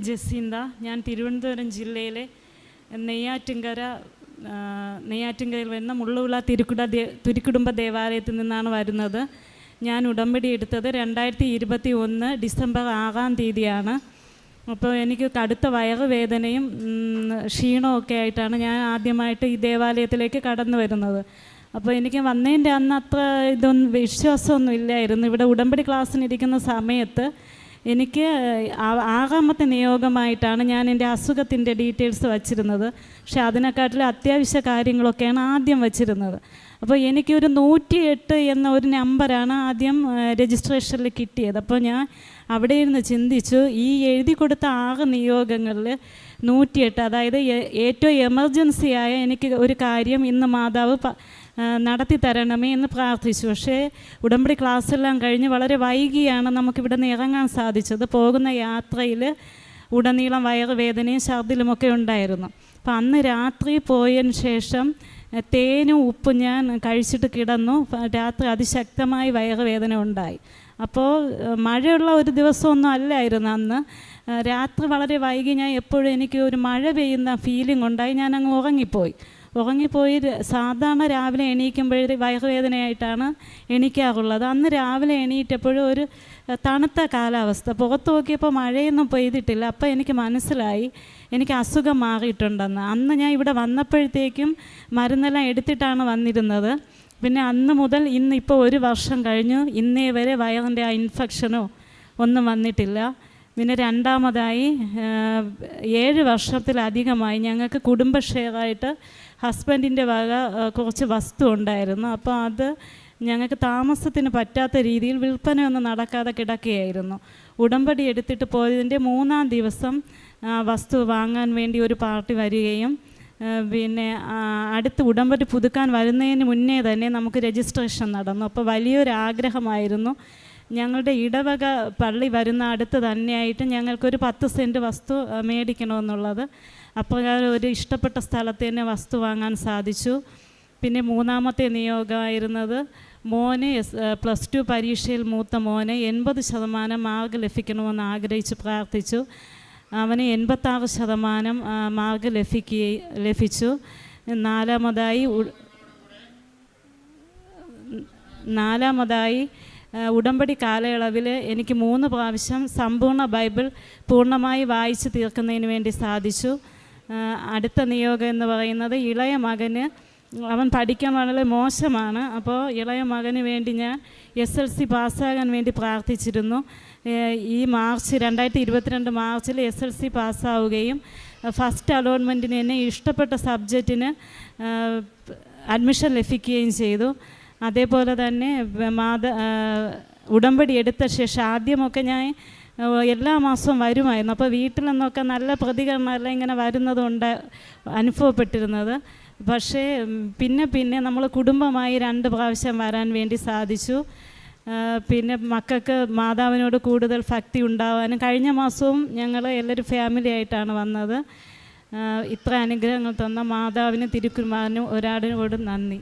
Jacinda. ഞാൻ തിരുവനന്തപുരം ജില്ലയിലെ നെയ്യാറ്റിൻകരയിൽ വരുന്ന മുള്ളുവിള തിരുക്കുടുംബ ദേവാലയത്തിൽ നിന്നാണ് വരുന്നത്. ഞാൻ ഉടമ്പടി എടുത്തത് 2021 ഡിസംബർ 6-ാം തീയതിയാണ്. അപ്പോൾ എനിക്ക് കടുത്ത വയറുവേദനയും ക്ഷീണമൊക്കെ ആയിട്ടാണ് ഞാൻ ആദ്യമായിട്ട് ഈ ദേവാലയത്തിലേക്ക് കടന്നു വരുന്നത്. അപ്പോൾ എനിക്ക് വന്നതിൻ്റെ അന്ന് അത്ര വിശ്വാസമൊന്നും ഇല്ലായിരുന്നു. ഇവിടെ ഉടമ്പടി ക്ലാസ്സിനിരിക്കുന്ന സമയത്ത് എനിക്ക് 6-ാമത്തെ നിയോഗമായിട്ടാണ് ഞാൻ എൻ്റെ അസുഖത്തിൻ്റെ ഡീറ്റെയിൽസ് വച്ചിരുന്നത്. പക്ഷെ അതിനെക്കാട്ടിലും അത്യാവശ്യ കാര്യങ്ങളൊക്കെയാണ് ആദ്യം വച്ചിരുന്നത്. അപ്പോൾ എനിക്കൊരു 108 എന്ന ഒരു നമ്പറാണ് ആദ്യം രജിസ്ട്രേഷനിൽ കിട്ടിയത്. അപ്പോൾ ഞാൻ അവിടെ ഇരുന്ന് ചിന്തിച്ചു, ഈ എഴുതി കൊടുത്ത 6 നിയോഗങ്ങളിൽ 108, അതായത് ഏറ്റവും എമർജൻസി ആയ എനിക്ക് ഒരു കാര്യം ഇന്ന് മാതാവ് നടത്തി തരണമേ എന്ന് പ്രാർത്ഥിച്ചു. പക്ഷേ ഉടമ്പടി ക്ലാസ്സെല്ലാം കഴിഞ്ഞ് വളരെ വൈകിയാണ് നമുക്കിവിടെ നിന്ന് ഇറങ്ങാൻ സാധിച്ചത്. പോകുന്ന യാത്രയിൽ ഉടനീളം വയറുവേദനയും ഛർദിലുമൊക്കെ ഉണ്ടായിരുന്നു. അപ്പം അന്ന് രാത്രി പോയതിന് ശേഷം തേനും ഉപ്പും ഞാൻ കഴിച്ചിട്ട് കിടന്നു. രാത്രി അതിശക്തമായി വയറുവേദന ഉണ്ടായി. അപ്പോൾ മഴയുള്ള ഒരു ദിവസമൊന്നും അല്ലായിരുന്നു അന്ന്. രാത്രി വളരെ വൈകി ഞാൻ എപ്പോഴും എനിക്ക് ഒരു മഴ പെയ്യുന്ന ഫീലിംഗ് ഉണ്ടായി. ഞാൻ അങ്ങ് ഉറങ്ങിപ്പോയി. സാധാരണ രാവിലെ എണീക്കുമ്പോഴേ വയറുവേദനയായിട്ടാണ് എണീക്കാറുള്ളത്. അന്ന് രാവിലെ എണീറ്റപ്പോഴും ഒരു തണുത്ത കാലാവസ്ഥ, പുറത്ത് നോക്കിയപ്പോൾ മഴയൊന്നും പെയ്തിട്ടില്ല. അപ്പോൾ എനിക്ക് മനസ്സിലായി എനിക്ക് അസുഖം മാറിയിട്ടുണ്ടെന്ന്. അന്ന് ഞാൻ ഇവിടെ വന്നപ്പോഴത്തേക്കും മരുന്നെല്ലാം എടുത്തിട്ടാണ് വന്നിരുന്നത്. പിന്നെ അന്ന് മുതൽ ഇന്നിപ്പോൾ 1 വർഷം കഴിഞ്ഞു, ഇന്നേ വരെ വയറിൻ്റെ ആ ഇൻഫെക്ഷനോ ഒന്നും വന്നിട്ടില്ല. പിന്നെ രണ്ടാമതായി 7 വർഷത്തിലധികമായി ഞങ്ങൾക്ക് കുടുംബ ഷെയറായിട്ട് ഹസ്ബൻഡിൻ്റെ വക കുറച്ച് വസ്തു ഉണ്ടായിരുന്നു. അപ്പോൾ അത് ഞങ്ങൾക്ക് താമസത്തിന് പറ്റാത്ത രീതിയിൽ വിൽപ്പനയൊന്നും നടക്കാതെ കിടക്കുകയായിരുന്നു. ഉടമ്പടി എടുത്തിട്ട് പോയതിൻ്റെ 3-ാം ദിവസം വസ്തു വാങ്ങാൻ വേണ്ടി ഒരു പാർട്ടി വരികയും പിന്നെ അടുത്ത് ഉടമ്പടി പുതുക്കാൻ വരുന്നതിന് മുന്നേ തന്നെ നമുക്ക് രജിസ്ട്രേഷൻ നടന്നു. അപ്പോൾ വലിയൊരാഗ്രഹമായിരുന്നു ഞങ്ങളുടെ ഇടവക പള്ളി വരുന്ന അടുത്ത് തന്നെയായിട്ട് ഞങ്ങൾക്കൊരു 10 സെൻറ്റ് വസ്തു മേടിക്കണമെന്നുള്ളത്. അപ്പോൾ ഒരു ഇഷ്ടപ്പെട്ട സ്ഥലത്ത് തന്നെ വസ്തു വാങ്ങാൻ സാധിച്ചു. പിന്നെ 3-ാമത്തെ നിയോഗമായിരുന്നത് മോന് +2 പരീക്ഷയിൽ മൂത്ത മോന് 80% മാർക്ക് ലഭിക്കണമെന്ന് ആഗ്രഹിച്ച് പ്രാർത്ഥിച്ചു. അവന് 86% മാർക്ക് ലഭിച്ചു. നാലാമതായി ഉടമ്പടി കാലയളവിൽ എനിക്ക് 3 പ്രാവശ്യം സമ്പൂർണ്ണ ബൈബിൾ പൂർണ്ണമായി വായിച്ച് തീർക്കുന്നതിന് വേണ്ടി സാധിച്ചു. അടുത്ത നിയോഗം എന്ന് പറയുന്നത് ഇളയ മകന്, അവൻ പഠിക്കാൻ വളരെ മോശമാണ്. അപ്പോൾ ഇളയ മകന് വേണ്ടി ഞാൻ SLC പാസ്സാകാൻ വേണ്ടി പ്രാർത്ഥിച്ചിരുന്നു. ഈ 2022 മാർച്ചിൽ SLC പാസ്സാവുകയും ഫസ്റ്റ് അലോട്ട്മെൻറ്റിന് എന്നെ ഇഷ്ടപ്പെട്ട സബ്ജക്റ്റിന് അഡ്മിഷൻ ലഭിക്കുകയും ചെയ്തു. അതേപോലെ തന്നെ ഉടമ്പടി എടുത്ത ശേഷം ആദ്യമൊക്കെ ഞാൻ എല്ലാ മാസവും വരുമായിരുന്നു. അപ്പോൾ വീട്ടിൽ നിന്നൊക്കെ നല്ല പ്രതികരണമല്ല ഇങ്ങനെ വരുന്നതുകൊണ്ട് അനുഭവപ്പെട്ടിരുന്നത്. പക്ഷേ പിന്നെ നമ്മൾ കുടുംബമായി 2 പ്രാവശ്യം വരാൻ വേണ്ടി സാധിച്ചു. പിന്നെ മക്കൾക്ക് മാതാവിനോട് കൂടുതൽ ഭക്തി ഉണ്ടാവാനും കഴിഞ്ഞ മാസവും ഞങ്ങൾ എല്ലാവരും ഫാമിലി ആയിട്ടാണ് വന്നത്. ഇത്ര അനുഗ്രഹങ്ങൾ തന്ന മാതാവിനും തിരുക്കുമാരനും ഒരാടിനോടും നന്ദി.